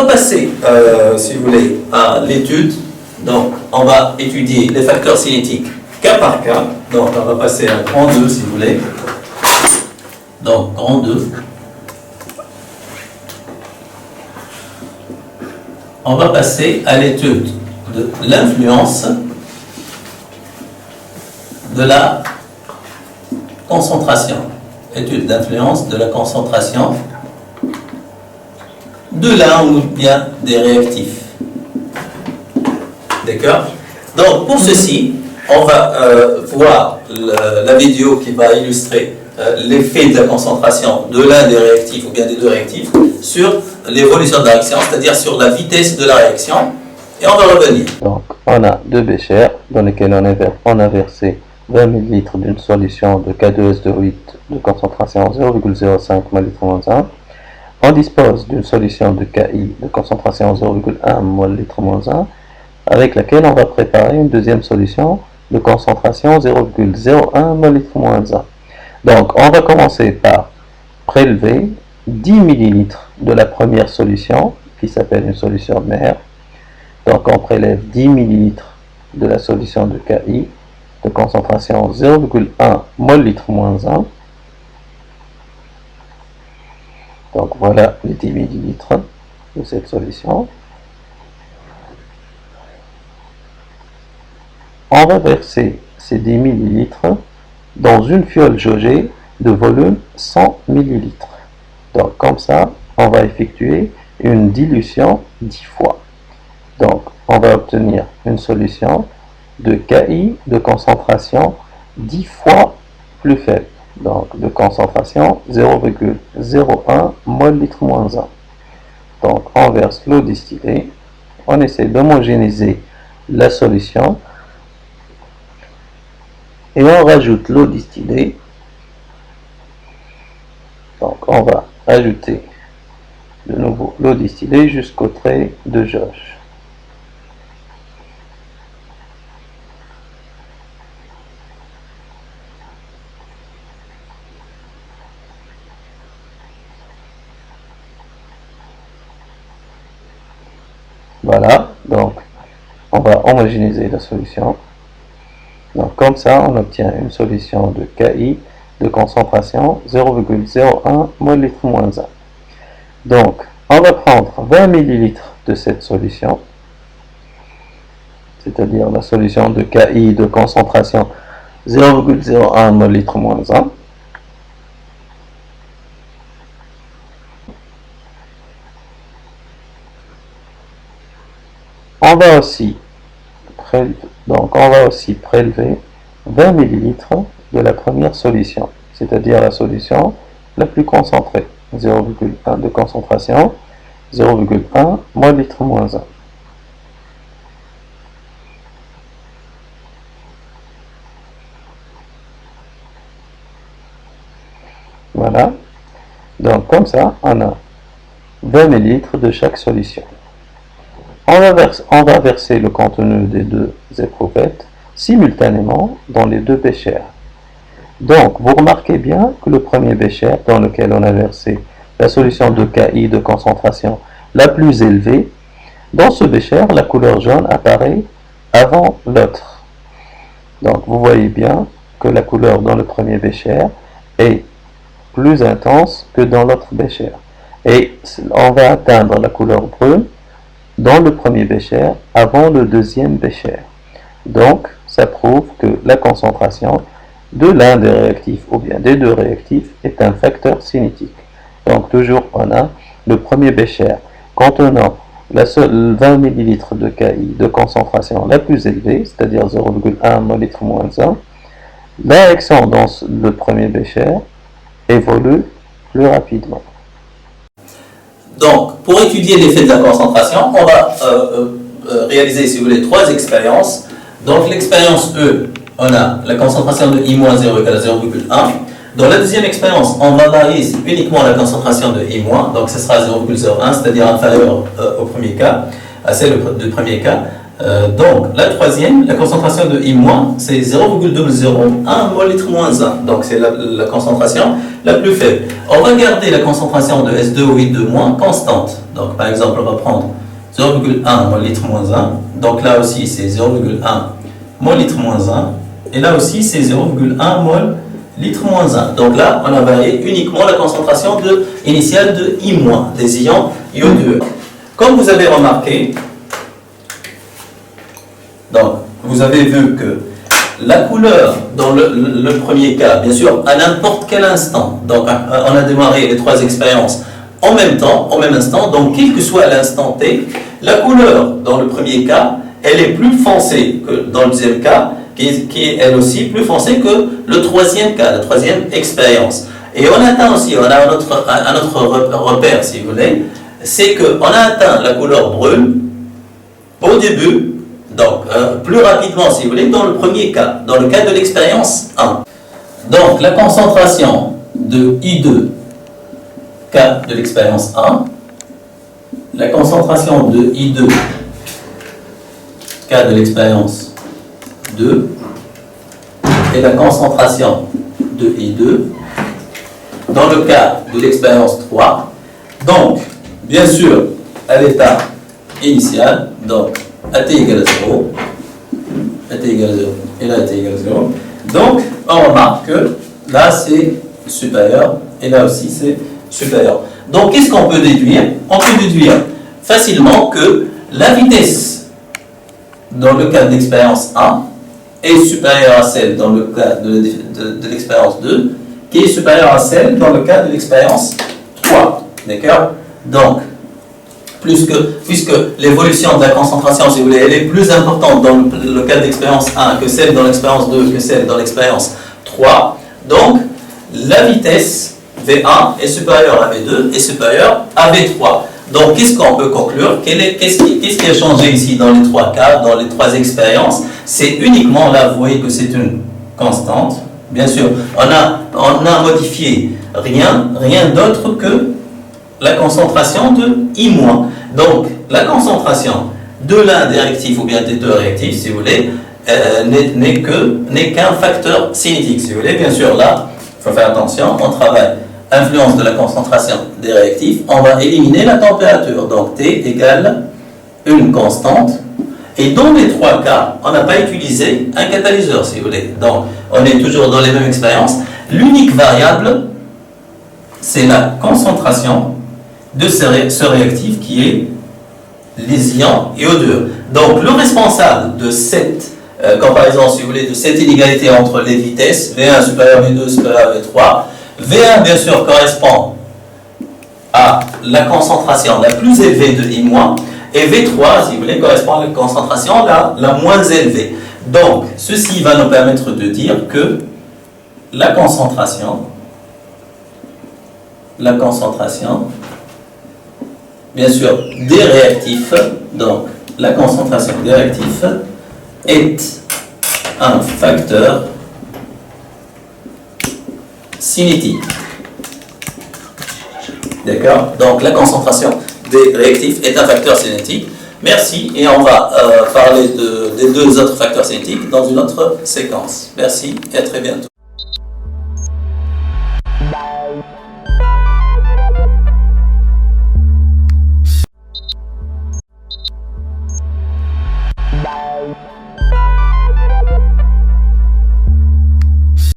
passer, si vous voulez, à l'étude. Donc, on va étudier les facteurs cinétiques cas par cas. Donc, on va passer à grand 2, si vous voulez. Donc, grand 2. On va passer à l'étude de l'influence de la concentration. Étude d'influence de la concentration de l'un ou bien des réactifs. D'accord? Donc, pour ceci, on va voir la vidéo qui va illustrer l'effet de la concentration de l'un des réactifs ou bien des deux réactifs sur l'évolution de la réaction, c'est-à-dire sur la vitesse de la réaction. Et on va revenir. Donc, on a deux béchers dans lesquels on a versé 20 ml d'une solution de K2SO8 de concentration 0,05 mol/1. On dispose d'une solution de KI de concentration 0,1 mol/1 avec laquelle on va préparer une deuxième solution de concentration 0,01 mol/1. Donc, on va commencer par prélever 10 ml de la première solution qui s'appelle une solution mère. Donc, on prélève 10 ml de la solution de KI de concentration 0,1 mol/1. Donc, voilà les 10 ml de cette solution. On va verser ces 10 ml dans une fiole jaugée de volume 100 ml. Donc, comme ça, on va effectuer une dilution 10 fois. Donc, on va obtenir une solution de KI de concentration 10 fois plus faible. Donc, de concentration 0,01 mol/1. Donc, on verse l'eau distillée. On essaie d'homogénéiser la solution. Et on rajoute l'eau distillée. Donc, on va ajouter de nouveau l'eau distillée jusqu'au trait de jauge. Voilà, donc on va homogénéiser la solution. Donc comme ça, on obtient une solution de KI de concentration 0,01 mol/1. Donc, on va prendre 20 ml de cette solution, c'est-à-dire la solution de KI de concentration 0,01 mol/1. On va aussi prélever 20 ml de la première solution, c'est-à-dire la solution la plus concentrée, 0,1 de concentration, 0,1 mol/1. Voilà, donc comme ça, on a 20 ml de chaque solution. On va verser le contenu des deux éprouvettes simultanément dans les deux béchers. Donc, vous remarquez bien que le premier bécher dans lequel on a versé la solution de KI de concentration la plus élevée, dans ce bécher, la couleur jaune apparaît avant l'autre. Donc, vous voyez bien que la couleur dans le premier bécher est plus intense que dans l'autre bécher. Et on va atteindre la couleur brune dans le premier bécher avant le deuxième bécher. Donc, ça prouve que la concentration de l'un des réactifs ou bien des deux réactifs est un facteur cinétique. Donc, toujours, on a le premier bécher contenant la seule 20 ml de KI de concentration la plus élevée, c'est-à-dire 0,1 mol/1. La réaction dans le premier bécher évolue plus rapidement. Donc, pour étudier l'effet de la concentration, on va réaliser, si vous voulez, 3 expériences. Donc, l'expérience E, on a la concentration de I-0 égale à 0,1. Dans la deuxième expérience, on va varier uniquement la concentration de I-, donc ce sera 0,01, c'est-à-dire inférieur au premier cas, à celle du premier cas. Donc, la troisième, la concentration de I-, c'est 0,001 mol litre moins 1. Donc, c'est la concentration la plus faible. On va garder la concentration de S2O8 constante. Donc, par exemple, on va prendre 0,1 mol litre moins 1. Donc, là aussi, c'est 0,1 mol litre moins 1. Et là aussi, c'est 0,1 mol litre moins 1. Donc là, on a varié uniquement la concentration initiale de I-, des ions iodure. Comme vous avez remarqué, donc, vous avez vu que la couleur dans le premier cas, bien sûr, à n'importe quel instant, donc on a démarré les trois expériences en même temps, au même instant, donc quel que soit l'instant T, la couleur dans le premier cas, elle est plus foncée que dans le deuxième cas, qui est elle aussi plus foncée que le troisième cas, la troisième expérience. Et on atteint aussi, on a un autre repère, si vous voulez, c'est qu'on a atteint la couleur brune au début, donc plus rapidement, si vous voulez, dans le premier cas, dans le cas de l'expérience 1. Donc la concentration de I2, cas de l'expérience 1, la concentration de I2, cas de l'expérience 2, et la concentration de I2 dans le cas de l'expérience 3. Donc, bien sûr, à l'état initial, donc AT égale à 0, AT égale à 0, et là AT égale à 0. Donc, on remarque que là c'est supérieur, et là aussi c'est supérieur. Donc, qu'est-ce qu'on peut déduire? On peut déduire facilement que la vitesse dans le cas de l'expérience 1 est supérieure à celle dans le cas de l'expérience 2, qui est supérieure à celle dans le cas de l'expérience 3. D'accord? Donc, puisque l'évolution de la concentration, si vous voulez, elle est plus importante dans le cas de l'expérience 1 que celle dans l'expérience 2, que celle dans l'expérience 3, donc la vitesse V1 est supérieure à V2 et supérieure à V3. Donc, qu'est-ce qu'on peut conclure? Qu'est-ce qui a changé ici dans les trois cas, dans les trois expériences? C'est uniquement, là, vous voyez que c'est une constante. Bien sûr, on a modifié rien d'autre que la concentration de I-. Donc, la concentration de l'un des réactifs ou bien des deux réactifs, si vous voulez, n'est qu'un facteur cinétique. Si vous voulez, bien sûr, là, il faut faire attention, on travaille influence de la concentration des réactifs, on va éliminer la température. Donc, T égale une constante. Et dans les trois cas, on n'a pas utilisé un catalyseur, si vous voulez. Donc, on est toujours dans les mêmes expériences. L'unique variable, c'est la concentration de ce réactif qui est les ions iodure. Donc, le responsable de cette comparaison, si vous voulez, de cette inégalité entre les vitesses, V1 supérieur à V2 supérieur à V3, V1, bien sûr, correspond à la concentration la plus élevée de I-, et V3, si vous voulez, correspond à la concentration la moins élevée. Donc, ceci va nous permettre de dire que la concentration, bien sûr, des réactifs, donc la concentration des réactifs est un facteur cinétique. D'accord? Donc la concentration des réactifs est un facteur cinétique. Merci, et on va parler des deux autres facteurs cinétiques dans une autre séquence. Merci et à très bientôt.